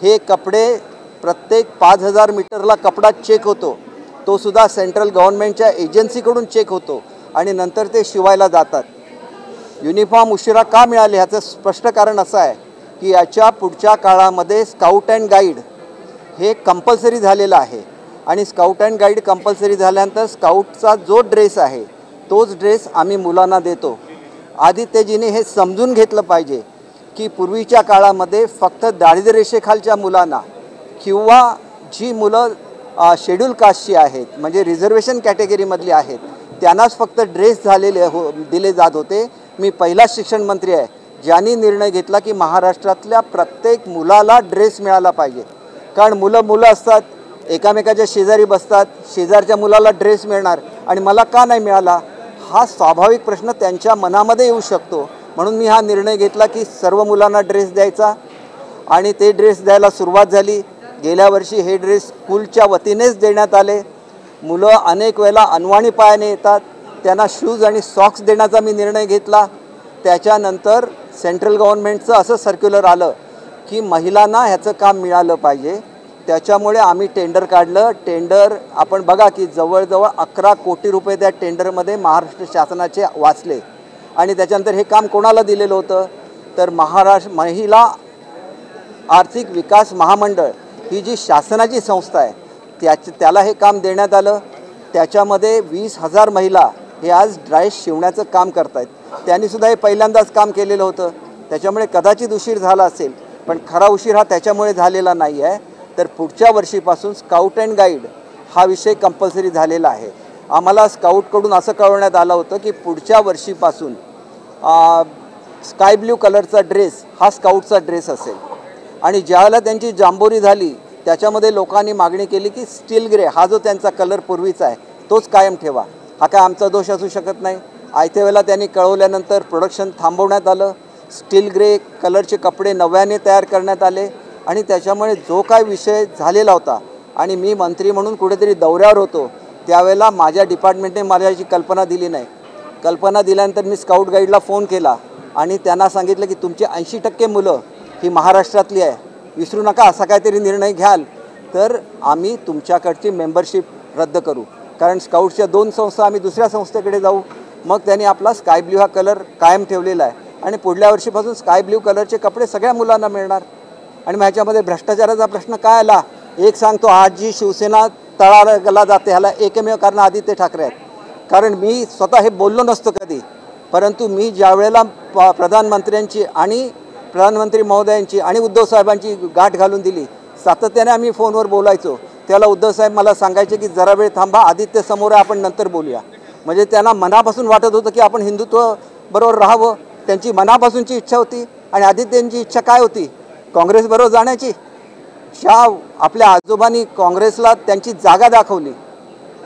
हे कपडे प्रत्येक 5000 मीटरला कपडा चेक होतो, तो सुद्धा सेंट्रल गव्हर्नमेंटच्या एजन्सीकडून चेक होतो आणि नंतर ते शिवायला जातात। युनिफॉर्म उशिरा का मिळाले ह्याचं स्पष्ट कारण असं आहे की याच्या पुढच्या काळामध्ये स्काउट अँड गाईड हे कंपल्सरी झालेलं आहे आणि स्काउट अँड गाईड कंपल्सरी झाल्यानंतर स्काउटचा जो ड्रेस आहे तोच ड्रेस आम्ही मुलांना देतो। आदित्यजीने हे समजून घेतलं पाहिजे की पूर्वीच्या काळामध्ये फक्त दारिद्र्य रेषेखालच्या मुलांना किंवा जी मुलं शेड्यूल कास्टची आहेत म्हणजे रिझर्वेशन कॅटेगरीमधली आहेत त्यांनाच फक्त ड्रेस दिले जात होते। मी पहिला शिक्षण मंत्री आहे ज्यांनी निर्णय घेतला की महाराष्ट्रातल्या प्रत्येक मुलाला ड्रेस मिळाला पाहिजे, कारण मुलं असतात एकामेकाच्या शेजारी बसतात, शेजारच्या मुलाला ड्रेस मिळणार आणि मला का नाही मिळाला हा स्वाभाविक प्रश्न त्यांच्या मनामध्ये येऊ शकतो। म्हणून मी हा निर्णय घेतला की सर्व मुलांना ड्रेस द्यायचा आणि ते ड्रेस द्यायला सुरुवात झाली। गेल्या वर्षी हे ड्रेस स्कूलच्या वतीनेच देण्यात आले। मुलं अनेक वेळेला अनवाणी पायाने येतात, त्यांना शूज आणि सॉक्स देण्याचा मी निर्णय घेतला। त्याच्यानंतर सेंट्रल गव्हर्नमेंटचं असं सर्क्युलर आलं की महिलांना ह्याचं काम मिळालं पाहिजे, त्याच्यामुळे आम्ही टेंडर काढलं। टेंडर आपण बघा की जवळजवळ 11 कोटी रुपये त्या टेंडरमध्ये महाराष्ट्र शासनाचे वाचले आणि त्याच्यानंतर हे काम कोणाला दिलेलं होतं तर महाराष्ट्र महिला आर्थिक विकास महामंडळ ही जी शासनाची संस्था आहे त्याला हे काम देण्यात आलं। त्याच्यामध्ये 20,000 महिला हे आज ड्रेस शिवण्याचं काम करत आहेत, त्यांनीसुद्धा हे पहिल्यांदाच काम केलेलं होतं, त्याच्यामुळे कदाचित उशीर झाला असेल पण खरा उशीर हा त्याच्यामुळे झालेला नाही आहे। तर पुढच्या वर्षीपासून स्काउट अँड गाईड हा विषय कंपल्सरी झालेला आहे। आम्हाला स्काउटकडून असं कळवण्यात आलं होतं की पुढच्या वर्षीपासून स्काय ब्ल्यू कलरचा ड्रेस हा स्काउटचा ड्रेस असेल आणि ज्यावेळेला त्यांची जांभोरी झाली त्याच्यामध्ये लोकांनी मागणी केली की स्टील ग्रे हा जो त्यांचा कलर पूर्वीचा आहे तोच कायम ठेवा। हा काय आमचा दोष असू शकत नाही। आयत्या वेळेला त्यांनी कळवल्यानंतर प्रोडक्शन थांबवण्यात आलं, स्टील ग्रे कलरचे कपडे नव्याने तयार करण्यात आले आणि त्याच्यामुळे जो काय विषय झालेला होता आणि मी मंत्री म्हणून कुठेतरी दौऱ्यावर होतो त्यावेळेला माझ्या डिपार्टमेंटने मला याची कल्पना दिली नाही। कल्पना दिल्यानंतर मी स्काउट गाईडला फोन केला आणि त्यांना सांगितलं की तुमची 80% मुलं ही महाराष्ट्रातली आहे, विसरू नका। असा काहीतरी निर्णय घ्याल तर आम्ही तुमच्याकडची मेंबरशिप रद्द करू, कारण स्काउटच्या 2 संस्था आम्ही दुसऱ्या संस्थेकडे जाऊ। मग त्यांनी आपला स्काय ब्ल्यू हा कलर कायम ठेवलेला आहे आणि पुढल्या वर्षीपासून स्काय ब्ल्यू कलरचे कपडे सगळ्या मुलांना मिळणार। आणि मग ह्याच्यामध्ये भ्रष्टाचाराचा प्रश्न काय आला, एक सांगतो, आज जी शिवसेना तळाला जाते ह्याला एकमेव कारण आदित्य ठाकरे आहेत। कारण मी स्वतः हे बोललो नसतो कधी, परंतु मी ज्या वेळेला प्रधानमंत्र्यांची आणि प्रधानमंत्री महोदयांची आणि उद्धव साहेबांची गाठ घालून दिली, सातत्याने आम्ही फोनवर बोलायचो, त्याला उद्धव साहेब मला सांगायचे की जरा वेळ थांबा, आदित्य समोर आहे, आपण नंतर बोलूया। म्हणजे त्यांना मनापासून वाटत होतं की आपण हिंदुत्व बरोबर राहावं, त्यांची मनापासूनची इच्छा होती। आणि आदित्यंची इच्छा काय होती, काँग्रेसबरोबर जाण्याची। आपल्या आजोबांनी काँग्रेसला त्यांची जागा दाखवली,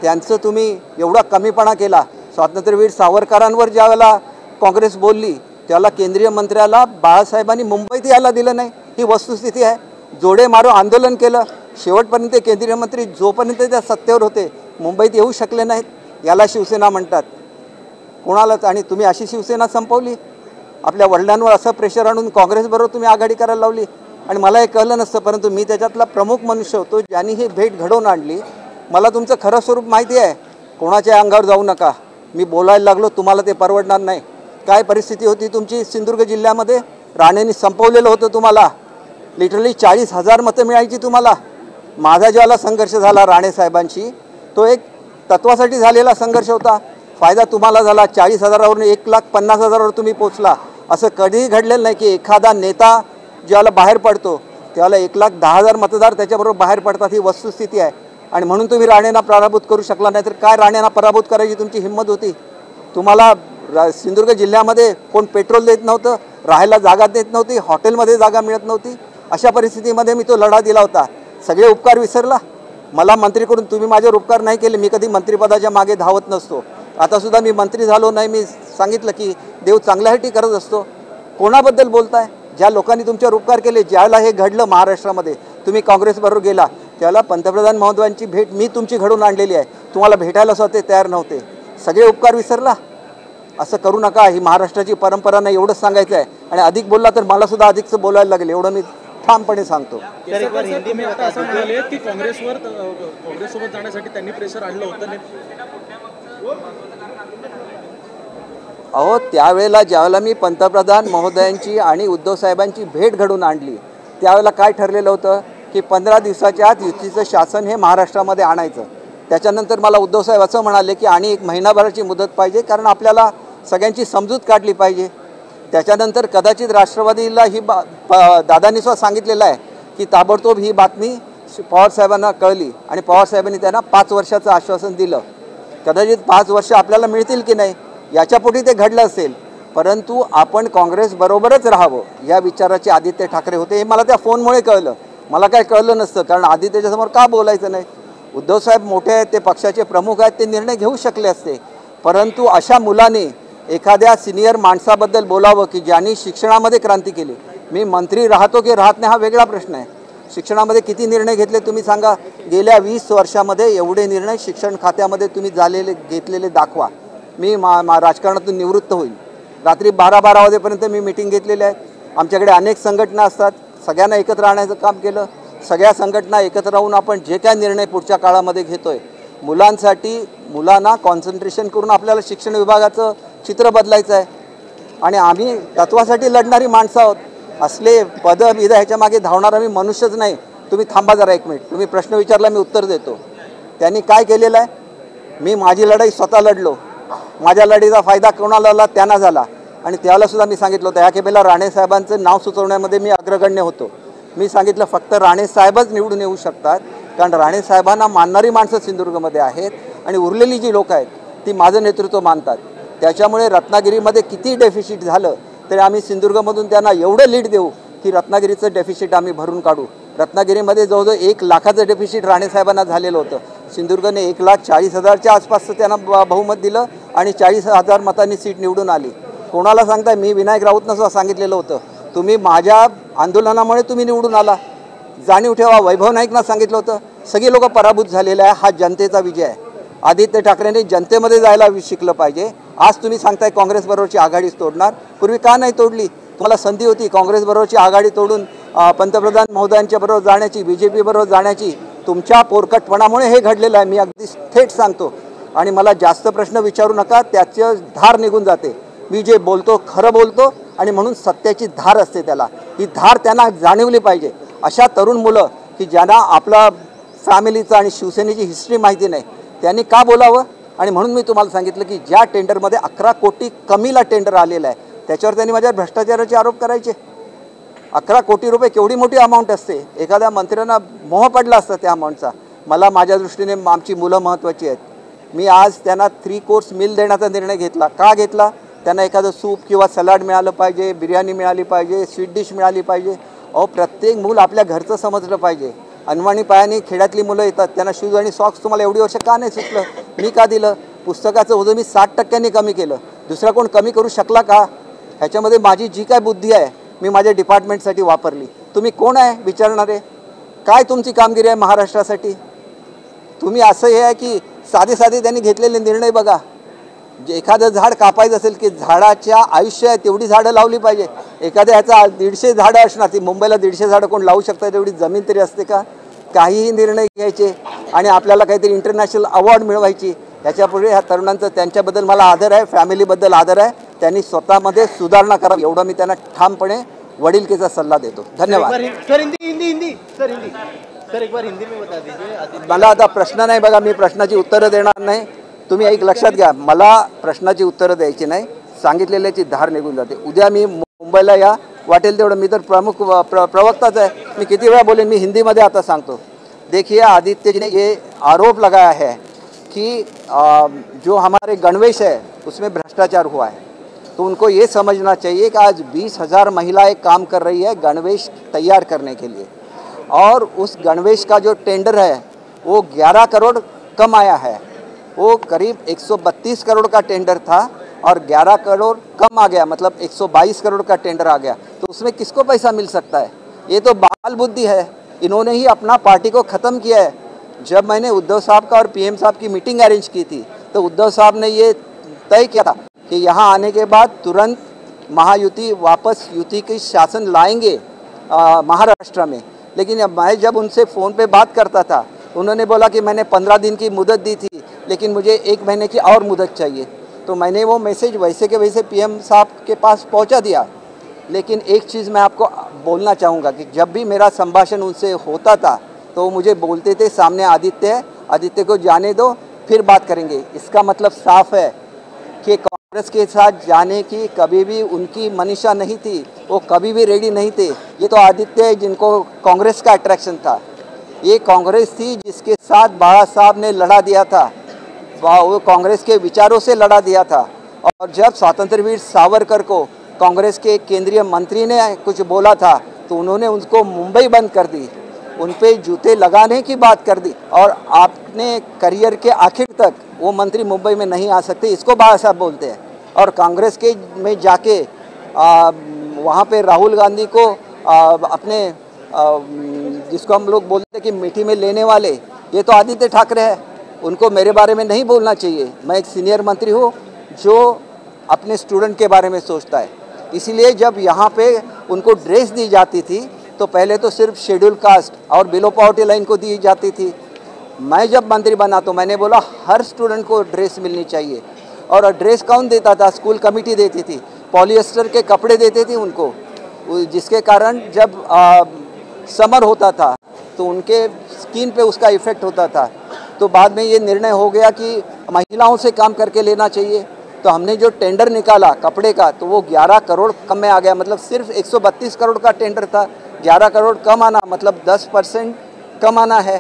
त्यांचं तुम्ही एवढा कमीपणा केला। स्वातंत्र्यवीर सावरकरांवर ज्यावेळेला काँग्रेस बोलली त्याला केंद्रीय मंत्र्याला बाळासाहेबांनी मुंबईत यायला दिलं नाही, ही वस्तुस्थिती आहे। जोडे मारो आंदोलन केलं, शेवटपर्यंत केंद्रीय मंत्री जोपर्यंत त्या सत्तेवर होते मुंबईत येऊ शकले नाहीत, याला शिवसेना म्हणतात कोणालाच। आणि तुम्ही अशी शिवसेना संपवली, आपल्या वडिलांवर असं प्रेशर आणून काँग्रेसबरोबर तुम्ही आघाडी करायला लावली। आणि मला हे कळलं नसतं, परंतु मी त्याच्यातला प्रमुख मनुष्य होतो ज्यांनी ही भेट घडवून आणली। मला तुमचं खरं स्वरूप माहिती आहे, कोणाच्या अंगावर जाऊ नका। मी बोलायला लागलो तुम्हाला ते परवडणार नाही। काय परिस्थिती होती तुमची सिंधुदुर्ग जिल्ह्यामध्ये, राणेंनी संपवलेलं होतं तुम्हाला, लिटरली 40,000 मतं मिळायची तुम्हाला। माझा ज्याला संघर्ष झाला राणे साहेबांशी तो एक तत्वासाठी झालेला संघर्ष होता, फायदा तुम्हाला झाला। 40,000वरून 1,50,000वर तुम्ही पोचला। असं कधीही घडलेलं नाही की एखादा नेता ज्याला बाहेर पडतो त्याला 1,10,000 मतदार त्याच्याबरोबर बाहेर पडतात, ही वस्तुस्थिती आहे। आणि म्हणून तुम्ही राणेंना पराभूत करू शकला नाही, तर काय राणेंना पराभूत करायची तुमची हिंमत होती? तुम्हाला सिंधुदुर्ग जिल्ह्यामध्ये कोण पेट्रोल देत नव्हतं, राहायला जागा देत नव्हती, हॉटेलमध्ये जागा मिळत नव्हती, अशा परिस्थितीमध्ये मी तो लढा दिला होता। सगळे उपकार विसरला? मला मंत्री करून तुम्ही माझ्यावर उपकार नाही केले, मी कधी मंत्रिपदाच्या मागे धावत नसतो। आतासुद्धा मी मंत्री झालो नाही, मी सांगितलं की देव चांगल्यासाठी करत असतो। कोणाबद्दल बोलताय? ज्या लोकांनी तुमच्यावर उपकार केले, ज्याला हे घडलं महाराष्ट्रामध्ये तुम्ही काँग्रेसबरोबर गेला त्याला पंतप्रधान महोदयांची भेट मी तुमची घडवून आणलेली आहे, तुम्हाला भेटायला स्वतः तयार नव्हते, सगळे उपकार विसरला? असं करू नका, ही महाराष्ट्राची परंपरा नाही, एवढंच सांगायचं आहे। आणि अधिक बोलला तर मला सुद्धा अधिकचं बोलायला लागेल, एवढं मी ठामपणे सांगतो। हिंदी में असं म्हणाले की काँग्रेससोबत जाण्यासाठी त्यांनी प्रेशर आणलं होतं। अहो, त्यावेळेला ज्यावेळेला मी पंतप्रधान महोदयांची आणि उद्धव साहेबांची भेट घडून आणली, त्यावेळेला काय ठरलेलं होतं की 15 दिवसाच्या आत युतीचं शासन हे महाराष्ट्रामध्ये आणायचं। त्याच्यानंतर मला उद्धव साहेब असं म्हणाले की आणि एक महिनाभराची मुदत पाहिजे, कारण आपल्याला सगळ्यांची समजूत काढली पाहिजे। त्याच्यानंतर कदाचित राष्ट्रवादीला ही दादांनी स्वतः सांगितलेलं आहे की ताबडतोब ही बातमी पवार साहेबांना कळली आणि पवार साहेबांनी त्यांना 5 वर्षाचं आश्वासन दिलं। कदाचित 5 वर्ष आपल्याला मिळतील की नाही याच्यापोटी ते घडलं असेल, परंतु आपण काँग्रेसबरोबरच राहावं या विचाराचे आदित्य ठाकरे होते। हे मला त्या फोनमुळे कळलं, मला काय कळलं नसतं, कारण आदित्यच्या समोर का बोलायचं नाही। उद्धव साहेब मोठे आहेत, ते पक्षाचे प्रमुख आहेत, ते निर्णय घेऊ शकले असते, परंतु अशा मुलाने एखाद्या सिनियर माणसाबद्दल बोलावं की ज्यांनी शिक्षणामध्ये क्रांती केली। मी मंत्री राहतो की राहत नाही हा वेगळा प्रश्न आहे, शिक्षणामध्ये किती निर्णय घेतले तुम्ही सांगा। गेल्या 20 वर्षामध्ये एवढे निर्णय शिक्षण खात्यामध्ये तुम्ही घेतलेले दाखवा। मी राजकारणातून निवृत्त होईल, रात्री 12-12 वाजेपर्यंत मी मीटिंग घेतलेली आहे। आमच्याकडे अनेक संघटना असतात, सगळ्यांना एकत्र राहण्याचं काम केलं। सगळ्या संघटना एकत्र राहून आपण जे काय निर्णय पुढच्या काळामध्ये घेतोय, मुलांना कॉन्सन्ट्रेशन करून आपल्याला शिक्षण विभागाचं चित्र बदलायचं आहे आणि आम्ही तत्वासाठी लढणारी माणसं आहोत। असले पदं ह्याच्या मागे धावणारा मी मनुष्यच नाही। तुम्ही थांबा जरा 1 मिनिट, तुम्ही प्रश्न विचारला मी उत्तर देतो। त्यांनी काय केलेलं आहे, मी माझी लढाई स्वतः लढलो, माझ्या लढीचा फायदा कोणाला झाला, त्यांना झाला। आणि त्याला सुद्धा मी सांगितलं होतं, ह्या केबेला राणे साहेबांचं नाव सुचवण्यामध्ये मी अग्रगण्य होतो। मी सांगितलं फक्त राणे साहेबच निवडून येऊ शकतात, कारण राणे साहेबांना मानणारी माणसं सिंधुदुर्गमध्ये आहेत आणि उरलेली जी लोक आहेत ती माझं नेतृत्व मानतात। त्याच्यामुळे रत्नागिरीमध्ये किती डेफिसिट झालं तरी आम्ही सिंधुदुर्गमधून त्यांना एवढं लीड देऊ की रत्नागिरीचं डेफिसिट आम्ही भरून काढू। रत्नागिरीमध्ये जवळजवळ 1 लाखाचं डेफिसिट राणे साहेबांना झालेलं होतं, सिंधुदुर्गने 1,40,000च्या आसपासचं त्यांना बहुमत दिलं आणि 40,000 मतांनी सीट निवडून आली। कोणाला सांगताय, मी विनायक राऊतनं सुद्धा सांगितलेलं होतं, तुम्ही माझ्या आंदोलनामुळे तुम्ही निवडून आला, जाणीव ठेवा। वैभव नाईकना सांगितलं होतं, सगळी लोक पराभूत झालेले आहे, हा जनतेचा विजय आहे। आदित्य ठाकरेंनी जनतेमध्ये जायला शिकलं पाहिजे। आज तुम्ही सांगताय काँग्रेसबरोबरची आघाडीच तोडणार, पूर्वी का नाही तोडली? तुम्हाला संधी होती काँग्रेसबरोबरची आघाडी तोडून पंतप्रधान महोदयांच्या बरोबर जाण्याची, BJP बरोबर जाण्याची। तुमच्या पोरकटपणामुळे हे घडलेलं आहे, मी अगदी थेट सांगतो। आणि मला जास्त प्रश्न विचारू नका, त्याचं धार निघून जाते। मी जे बोलतो खरं बोलतो आणि म्हणून सत्याची धार असते त्याला, ही धार त्यांना जाणवली पाहिजे। अशा तरुण मुलं की ज्यांना आपला फॅमिलीचं आणि शिवसेनेची हिस्ट्री माहिती नाही, त्यांनी का बोलावं? आणि म्हणून मी तुम्हाला सांगितलं की ज्या टेंडरमध्ये 11 कोटी कमीला टेंडर आलेलं आहे, त्याच्यावर त्यांनी माझ्यावर भ्रष्टाचाराचे आरोप करायचे। 11 कोटी रुपये केवढी मोठी अमाऊंट असते, एखाद्या मंत्र्यांना मोह पडला असता त्या अमाऊंटचा। मला माझ्या दृष्टीने आमची मुलं महत्त्वाची आहेत। मी आज त्यांना 3 कोर्स मील देण्याचा निर्णय घेतला। का घेतला? त्यांना एखादं सूप किंवा सलाड मिळालं पाहिजे, बिर्याणी मिळाली पाहिजे, स्वीट डिश मिळाली पाहिजे। अहो, प्रत्येक मूल आपल्या घरचं समजलं पाहिजे। अनवाणी पायाने खेड्यातली मुलं येतात, त्यांना शूज आणि सॉक्स तुम्हाला एवढी वर्ष का नाही सुचलं? मी का दिलं? पुस्तकाचं ओझं मी 60% कमी केलं, दुसरा कोण कमी करू शकला का? ह्याच्यामध्ये माझी जी काय बुद्धी आहे मी माझ्या डिपार्टमेंटसाठी वापरली। तुम्ही कोण आहे विचारणारे? काय तुमची कामगिरी आहे महाराष्ट्रासाठी? तुम्ही असं हे आहे की साधे त्यांनी घेतलेले निर्णय बघा। एखादं झाड कापायचं असेल की झाडाच्या आयुष्य आहे तेवढी झाडं लावली पाहिजे। एखाद्या ह्याचा 150 झाडं असणार, ती मुंबईला 150 झाडं कोण लावू शकतात एवढी जमीन तरी असते का? काहीही निर्णय घ्यायचे आणि आपल्याला काहीतरी इंटरनॅशनल अवॉर्ड मिळवायची। ह्याच्यापुढे ह्या तरुणांचं त्यांच्याबद्दल मला आदर आहे, फॅमिलीबद्दल आदर आहे। त्यांनी स्वतःमध्ये सुधारणा करावी एवढा मी त्यांना ठामपणे वडीलकीचा सल्ला देतो। धन्यवाद। मला आता प्रश्न नाही बघा, मी प्रश्नाची उत्तरं देणार नाही। तुम्ही एक लक्षात घ्या, मला प्रश्नाची उत्तरं द्यायची नाही, सांगितलेल्याची धार निघून जाते। उद्या मी मुंबईला या, वाटेल तेवढं, मी तर प्रमुख प्रवक्ताच आहे, मी किती वेळा बोलेन। मी हिंदीमध्ये आता सांगतो। देखिए, आदित्य जी ने ये आरोप लगाया है कि जो हमारे गणवेश है उसमें भ्रष्टाचार हुआ है, तो उनको ये समझना चाहिए कि आज 20,000 महिलाएं काम कर रही है गणवेश तैयार करने के लिए, और उस गणवेश का जो टेंडर है वो 11 करोड़ कम आया है। वो करीब 132 करोड़ का टेंडर था और 11 करोड़ कम आ गया, मतलब 122 करोड़ का टेंडर आ गया। तो उसमें किसको पैसा मिल सकता है? ये तो बाल बुद्धि है। इन्होंने ही अपना पार्टी को ख़त्म किया है। जब मैंने उद्धव साहब का और PM साहब की मीटिंग अरेंज की थी तो उद्धव साहब ने ये तय किया था कि यहाँ आने के बाद तुरंत महायुति वापस युति की शासन लाएंगे महाराष्ट्र में। लेकिन मैं जब उनसे फ़ोन पे बात करता था, उन्होंने बोला कि मैंने 15 दिन की मुदत दी थी, लेकिन मुझे 1 महीने की और मुदत चाहिए। तो मैंने वो मैसेज वैसे के वैसे पीएम साहब के पास पहुंचा दिया। लेकिन एक चीज़ मैं आपको बोलना चाहूँगा कि जब भी मेरा संभाषण उनसे होता था तो वो मुझे बोलते थे, सामने आदित्य को जाने दो, फिर बात करेंगे। इसका मतलब साफ है कि कांग्रेस के साथ जाने की कभी भी उनकी मनीषा नहीं थी, वो कभी भी रेडी नहीं थे। ये तो आदित्य है जिनको कांग्रेस का अट्रैक्शन था। ये कांग्रेस थी जिसके साथ बाबा साहब ने लड़ा दिया था, वो कांग्रेस के विचारों से लड़ा दिया था। और जब स्वतंत्रवीर सावरकर को कांग्रेस के केंद्रीय मंत्री ने कुछ बोला था तो उन्होंने उनको मुंबई बंद कर दी, उन पे जूते लगाने की बात कर दी। और आपने करियर के आखिर तक वो मंत्री मुंबई में नहीं आ सकते, इसको बाबा साहब बोलते हैं। और कांग्रेस के में जाके वहाँ पे राहुल गांधी को अपने जिसको हम लोग बोलते हैं कि मीठी में लेने वाले, ये तो आदित्य ठाकरे है। उनको मेरे बारे में नहीं बोलना चाहिए। मैं एक सीनियर मंत्री हूँ जो अपने स्टूडेंट के बारे में सोचता है। इसीलिए जब यहाँ पे उनको ड्रेस दी जाती थी तो पहले तो सिर्फ शेड्यूल कास्ट और बिलो पॉवर्टी लाइन को दी जाती थी। मैं जब मंत्री बना तो मैंने बोला हर स्टूडेंट को ड्रेस मिलनी चाहिए। और ड्रेस कौन देता था? स्कूल कमेटी देती थी। पॉलिएस्टर के कपड़े देते थे उनको, जिसके कारण जब समर होता था तो उनके स्किन पे उसका इफ़ेक्ट होता था। तो बाद में ये निर्णय हो गया कि महिलाओं से काम करके लेना चाहिए। तो हमने जो टेंडर निकाला कपड़े का तो वो 11 करोड़ कम में आ गया। मतलब सिर्फ 132 करोड़ का टेंडर था, 11 करोड़ कम आना मतलब 10% कम आना है।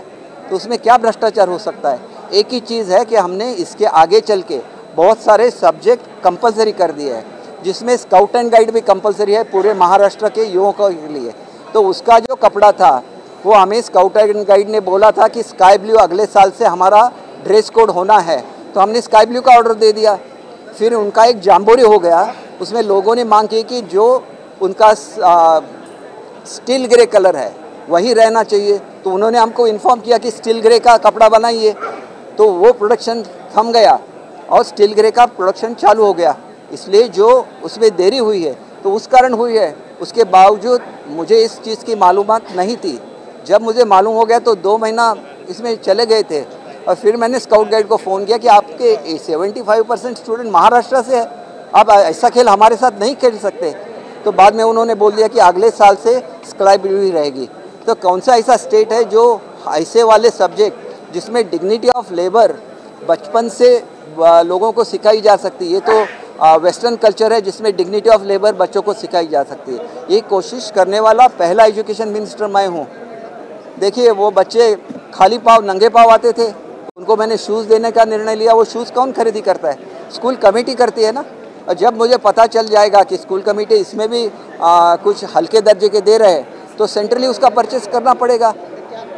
तो उसमें क्या भ्रष्टाचार हो सकता है? एक ही चीज़ है कि हमने इसके आगे चल के बहुत सारे सब्जेक्ट कंपलसरी कर दिए हैं, जिसमें स्काउट एंड गाइड भी कंपलसरी है पूरे महाराष्ट्र के युवकों के लिए। तो उसका जो कपड़ा था वो हमें स्काउट एंड गाइड ने बोला था कि स्काई ब्लू अगले साल से हमारा ड्रेस कोड होना है, तो हमने स्काई ब्लू का ऑर्डर दे दिया। फिर उनका एक जाम्बोरी हो गया, उसमें लोगों ने मांग की कि जो उनका स्टील ग्रे कलर है वही रहना चाहिए। तो उन्होंने हमको इन्फॉर्म किया कि स्टील ग्रे का कपड़ा बनाइए। तो वो प्रोडक्शन थम गया और स्टील ग्रे का प्रोडक्शन चालू हो गया। इसलिए जो उसमें देरी हुई है तो उस कारण हुई है। उसके बावजूद मुझे इस चीज़ की मालूमात नहीं थी। जब मुझे मालूम हो गया तो 2 महीना इसमें चले गए थे। और फिर मैंने स्काउट गाइड को फ़ोन किया कि आपके 75% स्टूडेंट महाराष्ट्र से है, आप ऐसा खेल हमारे साथ नहीं खेल सकते। तो बाद में उन्होंने बोल दिया कि अगले साल से स्काई ब्लू ही रहेगी। तो कौन सा ऐसा स्टेट है जो ऐसे वाले सब्जेक्ट जिसमें डिग्निटी ऑफ लेबर बचपन से लोगों को सिखाई जा सकती है? ये तो वेस्टर्न कल्चर है जिसमें डिग्निटी ऑफ लेबर बच्चों को सिखाई जा सकती है। ये कोशिश करने वाला पहला एजुकेशन मिनिस्टर मैं हूँ। देखिए वो बच्चे खाली पाँव नंगे पाँव आते थे, उनको मैंने शूज़ देने का निर्णय लिया। वो शूज़ कौन खरीदी करता है? स्कूल कमेटी करती है ना। और जब मुझे पता चल जाएगा कि स्कूल कमेटी इसमें भी कुछ हल्के दर्जे के दे रहे हैं तो सेंट्रली उसका परचेस करना पड़ेगा।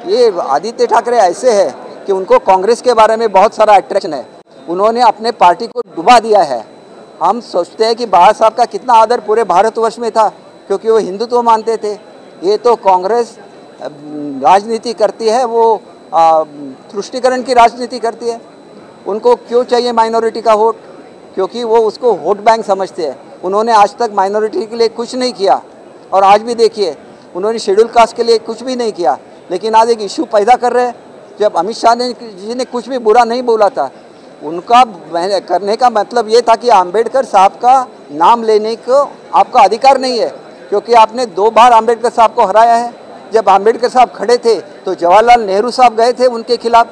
ये आदित्य ठाकरे ऐसे है कि उनको कांग्रेस के बारे में बहुत सारा अट्रैक्शन है। उन्होंने अपने पार्टी को डुबा दिया है। हम सोचते हैं कि बाबा साहब का कितना आदर पूरे भारतवर्ष में था क्योंकि वो हिंदुत्व मानते थे। ये तो कांग्रेस राजनीति करती है, वो तुष्टीकरण की राजनीति करती है। उनको क्यों चाहिए माइनॉरिटी का वोट? क्योंकि वो उसको वोट बैंक समझते हैं। उन्होंने आज तक माइनॉरिटी के लिए कुछ नहीं किया। और आज भी देखिए उन्होंने शेड्यूल कास्ट के लिए कुछ भी नहीं किया। लेकिन आज एक इशू पैदा कर रहे हैं। जब अमित शाह जी ने कुछ भी बुरा नहीं बोला था, उनका करने का मतलब ये था कि अंबेडकर साहब का नाम लेने को आपका अधिकार नहीं है, क्योंकि आपने 2 बार अंबेडकर साहब को हराया है। जब अंबेडकर साहब खड़े थे तो जवाहरलाल नेहरू साहब गए थे उनके खिलाफ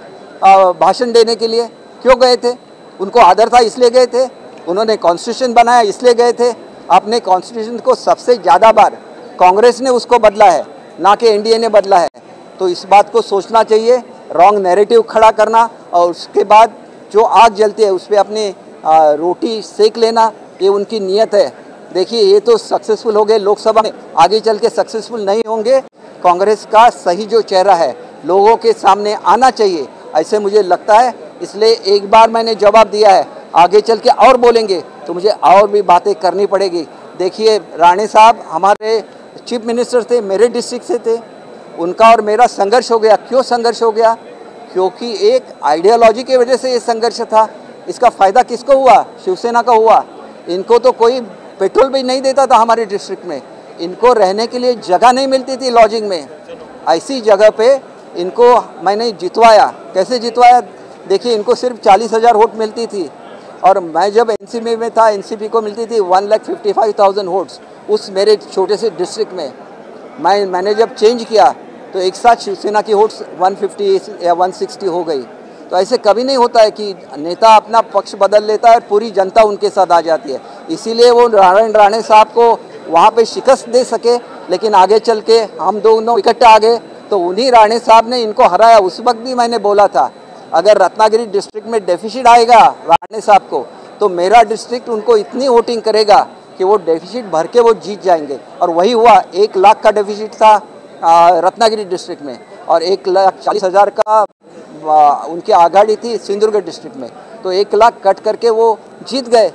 भाषण देने के लिए। क्यों गए थे? उनको आदर था इसलिए गए थे। उन्होंने कॉन्स्टिट्यूशन बनाया इसलिए गए थे। आपने कॉन्स्टिट्यूशन को सबसे ज़्यादा बार कांग्रेस ने उसको बदला है, ना कि एनडीए ने बदला है। तो इस बात को सोचना चाहिए। रॉन्ग नैरेटिव खड़ा करना और उसके बाद जो आग जलती है उस पर अपनी रोटी सेक लेना, ये उनकी नीयत है। देखिए ये तो सक्सेसफुल हो गए लोकसभा में, आगे चल के सक्सेसफुल नहीं होंगे। कांग्रेस का सही जो चेहरा है लोगों के सामने आना चाहिए, ऐसे मुझे लगता है। इसलिए एक बार मैंने जवाब दिया है, आगे चल के और बोलेंगे तो मुझे और भी बातें करनी पड़ेगी। देखिए राणे साहब हमारे चीफ मिनिस्टर थे, मेरे डिस्ट्रिक्ट से थे। उनका और मेरा संघर्ष हो गया। क्यों संघर्ष हो गया? क्योंकि एक आइडियोलॉजी की वजह से ये संघर्ष था। इसका फ़ायदा किसको हुआ? शिवसेना का हुआ। इनको तो कोई पेट्रोल भी नहीं देता था हमारे डिस्ट्रिक्ट में। इनको रहने के लिए जगह नहीं मिलती थी लॉजिंग में। ऐसी जगह पे इनको मैंने जितवाया। कैसे जितवाया? देखिए, इनको सिर्फ 40,000 वोट मिलती थी और मैं जब एनसीपी में था, एनसीपी को मिलती थी 1,55,000 वोट्स उस मेरे छोटे से डिस्ट्रिक्ट में। मैंने जब चेंज किया तो एक साथ शिवसेना की वोट्स 150 या 160 हो गई। तो ऐसे कभी नहीं होता है कि नेता अपना पक्ष बदल लेता है और पूरी जनता उनके साथ आ जाती है। इसीलिए वो नारायण राणे साहब को वहाँ पे शिकस्त दे सके, लेकिन आगे चल के हम दोनों इकट्ठे आ गए तो उन्हीं राणे साहब ने इनको हराया। उस वक्त भी मैंने बोला था अगर रत्नागिरी डिस्ट्रिक्ट में डेफिसिट आएगा राणे साहब को तो मेरा डिस्ट्रिक्ट उनको इतनी वोटिंग करेगा कि वो डेफिसिट भर के वो जीत जाएंगे। और वही हुआ। 1 लाख का डेफिसिट था रत्नागिरी डिस्ट्रिक्ट में और 1,40,000 का उनकी आघाड़ी थी सिंधुदुर्ग डिस्ट्रिक्ट में। तो 1 लाख कट करके वो जीत गए।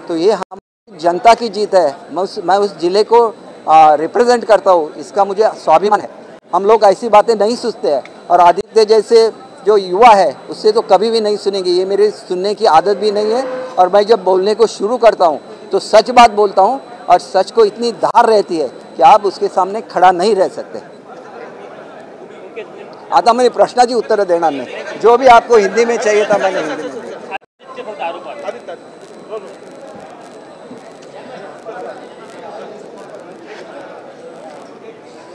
तो ये हम जनता की जीत है। मैं उस जिले को रिप्रेजेंट करता हूँ, इसका मुझे स्वाभिमान है। हम लोग ऐसी बातें नहीं सोचते हैं और आदित्य जैसे जो युवा है उससे तो कभी भी नहीं सुनेंगे। ये मेरे सुनने की आदत भी नहीं है और मैं जब बोलने को शुरू करता हूँ तो सच बात बोलता हूँ और सच को इतनी धार रहती है कि आप उसके सामने खड़ा नहीं रह सकते। आता मैंने प्रश्नाची उत्तर देणार नाही। जो भी आपको हिंदी में चाहिए था मैंने हिंदी में